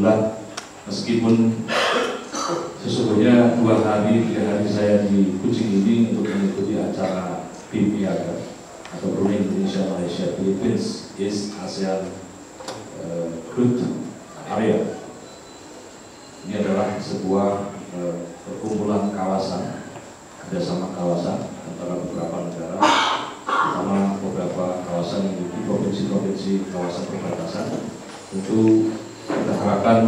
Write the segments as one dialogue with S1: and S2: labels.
S1: alhamdulillah, meskipun sesungguhnya 2 hari 3 hari saya di Kucing ini untuk mengikuti acara BIMIAGA atau Brunei Indonesia Malaysia Philippines East ASEAN Growth Area. Ini adalah sebuah perkumpulan kawasan, kerjasama kawasan antara beberapa negara, terutama beberapa kawasan yang di provinsi-provinsi kawasan perbatasan. Tentu kita harapkan,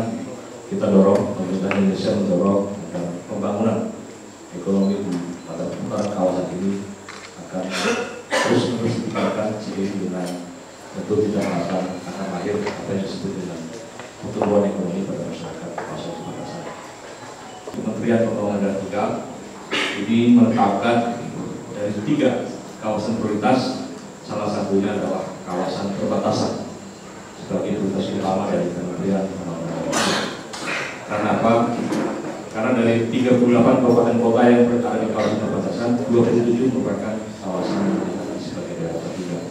S1: kita dorong pemerintah Indonesia mendorong agar pembangunan ekonomi di pada seputaran kawasan ini akan terus ditingkatkan seiring dengan tentu tidak akan lahir apa yang disebut dengan pertumbuhan ekonomi pada masyarakat kawasan perbatasan. Kementerian Pembangunan Vertikal ini menetapkan dari 3 kawasan prioritas, salah satunya adalah kawasan perbatasan sebagai prioritas utama dari Kementerian Pembangunan Vertikal. Karena apa? Karena dari 38 kabupaten kota yang berada di kawasan perbatasan, 27 merupakan kawasan yang dikatakan sebagai daerah tertinggal.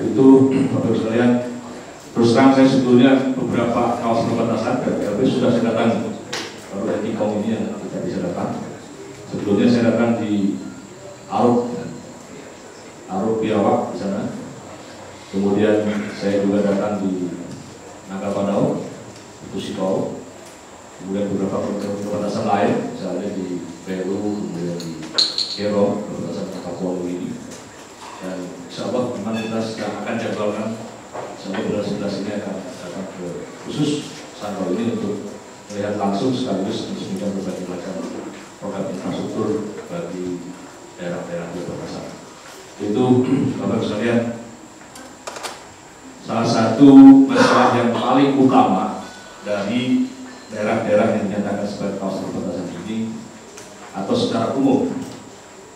S1: Itu, Bapak sekalian, terus terang saya sebetulnya beberapa kawasan perbatasan BPLB sudah saya datangi. Baru dari Tikong ini yang kita bisa datang. Sebelumnya saya datang di Aruk Biawak di sana. Kemudian saya juga datang di Nagapanau, Kusiko. Kemudian beberapa perbatasan lain, misalnya di Peru, kemudian di Kero, perbatasan Papua ini. Dan insya Allah memang kita akan jadwalkan sampai bulan 11 ini akan datang ke khusus Sangkau ini untuk melihat langsung sekaligus meresmikan berbagai macam program infrastruktur bagi daerah-daerah di perbatasan. Itu Bapak sekalian, salah satu masalah yang paling utama dari daerah-daerah yang dinyatakan sebagai kawasan perbatasan ini, atau secara umum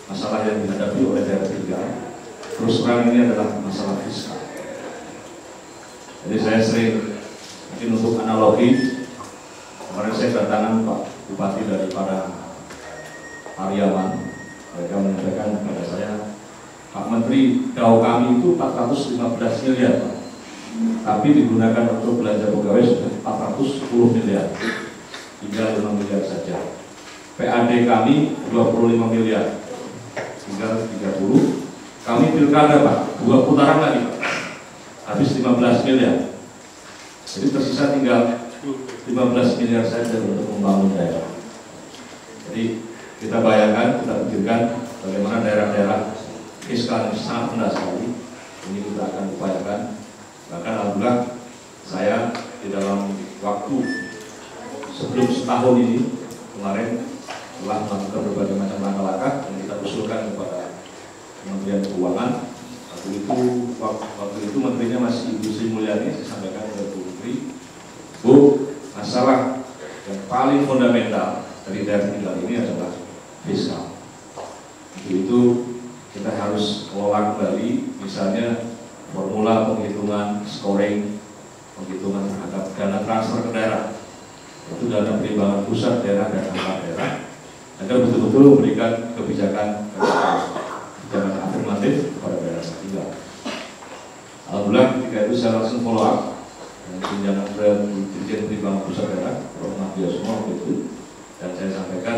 S1: masalah yang dihadapi oleh daerah tiga, terus terang ini adalah masalah fiskal. Jadi saya sering, mungkin untuk analogi, kemarin saya kedatangan Pak Bupati daripada Pariaman. Mereka menyampaikan kepada saya, Pak Menteri, DAO kami itu 415 miliar Pak, tapi digunakan untuk belanja pegawai sudah 410 miliar, tinggal 5 miliar saja. PAD kami 25 miliar, tinggal 30. Kami pilkada Pak, 2 putaran lagi Pak, habis 15 miliar. Jadi tersisa tinggal 15 miliar saja untuk membangun daerah. Jadi kita bayangkan, kita pikirkan bagaimana daerah-daerah fiskal yang sangat rendah sekali. Ini kita akan upayakan. Bahkan alhamdulillah saya di dalam waktu sebelum setahun ini kemarin telah melakukan berbagai macam langkah-langkah yang kita usulkan kepada Kementerian Keuangan. Waktu itu menterinya masih Ibu Sri Mulyani. Saya sampaikan ke Bu Menteri, Bu, masalah yang paling fundamental dari daerah tinggal ini adalah fiskal. Untuk itu kita harus kelola kembali, misalnya formula penghitungan scoring, penghitungan terhadap dana transfer ke daerah, itu dana perimbangan pusat daerah dan antar daerah, agar betul-betul memberikan kebijakan afirmatif kepada daerah tinggal. Alhamdulillah ketika itu saya langsung follow up dan tunjangan Dirjen Perimbangan Pusat Daerah, Prof. Mafia semua waktu itu, dan saya sampaikan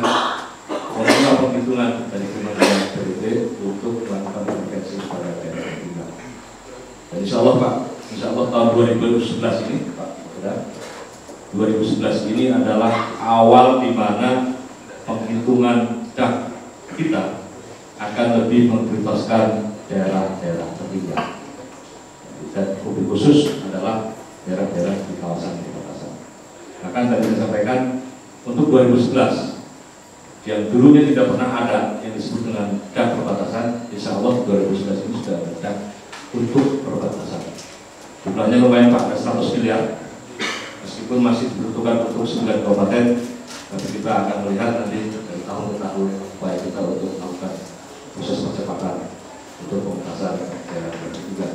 S1: formula penghitungan dari Kementerian PDT untuk melakukan intervensi kepada daerah tinggal. Dan insya Allah Pak, insya Allah tahun 2011 ini Pak, 2011 ini adalah awal di mana penghitungan DAK kita akan lebih memprioritaskan daerah-daerah tertinggal. Dan lebih khusus adalah daerah-daerah di kawasan perbatasan. Bahkan tadi saya sampaikan untuk 2011 yang dulunya tidak pernah ada yang disebut dengan DAK perbatasan, insya Allah 2011 ini sudah ada DAK untuk perbatasan. Jumlahnya lumayan Pak, ada 100 miliar. Meskipun masih dibutuhkan untuk 9 kabupaten, tapi kita akan melihat nanti dari tahun ke tahun upaya kita untuk melakukan proses percepatan untuk pementasan daerah-daerah juga.